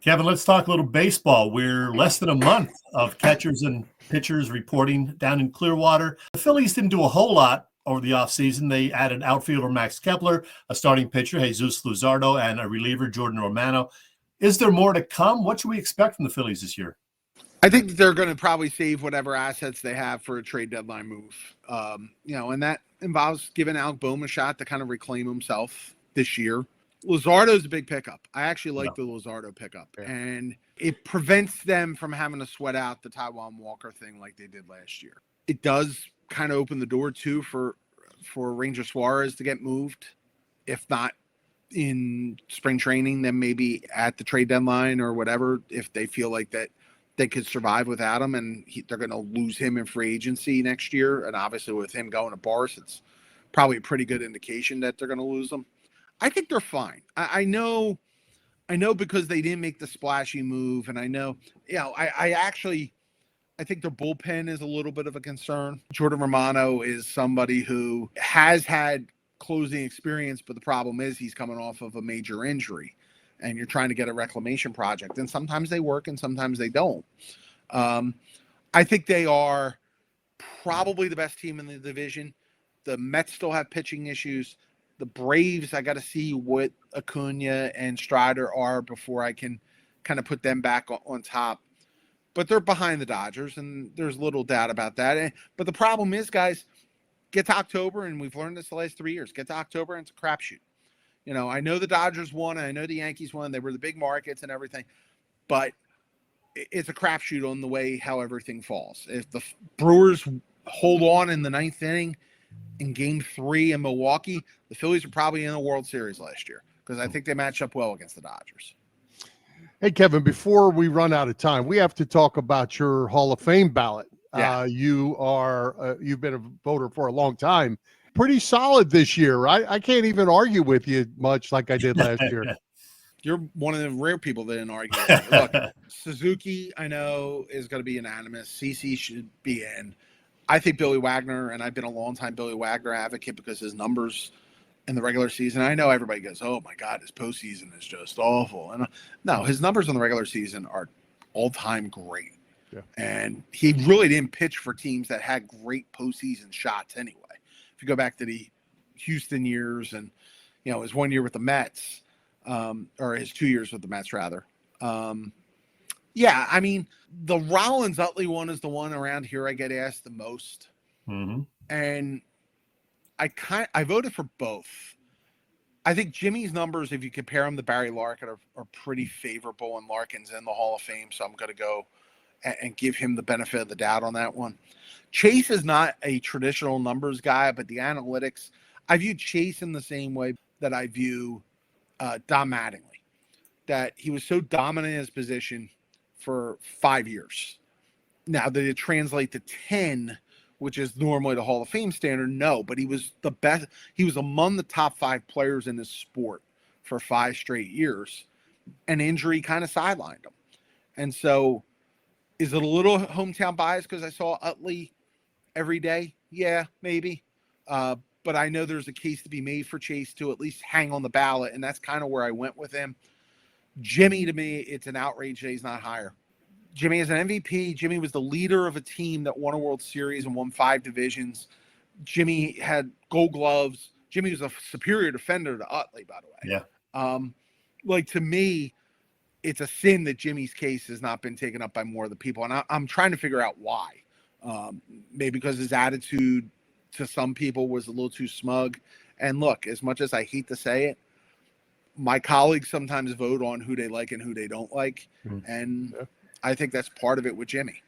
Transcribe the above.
Kevin, let's talk a little baseball. We're less than a month of catchers and pitchers reporting down in Clearwater. The Phillies didn't do a whole lot over the offseason. They added outfielder Max Kepler, a starting pitcher, Jesus Luzardo, and a reliever, Jordan Romano. Is there more to come? What should we expect from the Phillies this year? I think they're going to probably save whatever assets they have for a trade deadline move. And that involves giving Alec Bohm a shot to kind of reclaim himself this year. Luzardo's a big pickup. I actually like the Luzardo pickup. Yeah. And it prevents them from having to sweat out the Taijuan Walker thing like they did last year. It does kind of open the door, too, for Ranger Suarez to get moved, if not in spring training, then maybe at the trade deadline or whatever, if they feel like that they could survive without him, and they're going to lose him in free agency next year. And obviously with him going to Boris, it's probably a pretty good indication that they're going to lose him. I think they're fine. I know because they didn't make the splashy move, and I know, I think their bullpen is a little bit of a concern. Jordan Romano is somebody who has had closing experience, but the problem is he's coming off of a major injury, and you're trying to get a reclamation project, and sometimes they work and sometimes they don't. I think they are probably the best team in the division. The Mets still have pitching issues. The Braves, I got to see what Acuna and Strider are before I can kind of put them back on top. But they're behind the Dodgers, and there's little doubt about that. But the problem is, guys, get to October, and we've learned this the last 3 years. Get to October, and it's a crapshoot. I know the Dodgers won, and I know the Yankees won. They were the big markets and everything. But it's a crapshoot on the way how everything falls. If the Brewers hold on in the ninth inning in Game 3 in Milwaukee, the Phillies are probably in the World Series last year because I think they match up well against the Dodgers. Hey, Kevin, before we run out of time, we have to talk about your Hall of Fame ballot. Yeah. You've been a voter for a long time. Pretty solid this year. I can't even argue with you much like I did last year. You're one of the rare people that didn't argue with me. Look, Suzuki, I know, is going to be unanimous. CC should be in. I think Billy Wagner, and I've been a long-time Billy Wagner advocate because his numbers in the regular season, I know everybody goes, oh, my God, his postseason is just awful. And no, his numbers in the regular season are all-time great. Yeah. And he really didn't pitch for teams that had great postseason shots anyway. If you go back to the Houston years and, his 1 year with the Mets, or his 2 years with the Mets, rather. I mean, the Rollins Utley one is the one around here I get asked the most. Mm-hmm. And I voted for both. I think Jimmy's numbers, if you compare them to Barry Larkin, are pretty favorable, and Larkin's in the Hall of Fame, so I'm going to go and give him the benefit of the doubt on that one. Chase is not a traditional numbers guy, but the analytics, I view Chase in the same way that I view Don Mattingly, that he was so dominant in his position for 5 years. Now, did it translate to 10, which is normally the Hall of Fame standard? No, but he was the best. He was among the top 5 players in his sport for 5 straight years, and injury kind of sidelined him. And so, is it a little hometown bias because I saw Utley every day? Yeah, maybe. But I know there's a case to be made for Chase to at least hang on the ballot, and that's kind of where I went with him. Jimmy, to me, it's an outrage that he's not higher. Jimmy is an MVP. Jimmy was the leader of a team that won a World Series and won 5 divisions. Jimmy had Gold Gloves. Jimmy was a superior defender to Utley, by the way. Yeah. To me, it's a sin that Jimmy's case has not been taken up by more of the people. And I'm trying to figure out why. Maybe because his attitude to some people was a little too smug. And look, as much as I hate to say it, my colleagues sometimes vote on who they like and who they don't like. Mm-hmm. And I think that's part of it with Jimmy.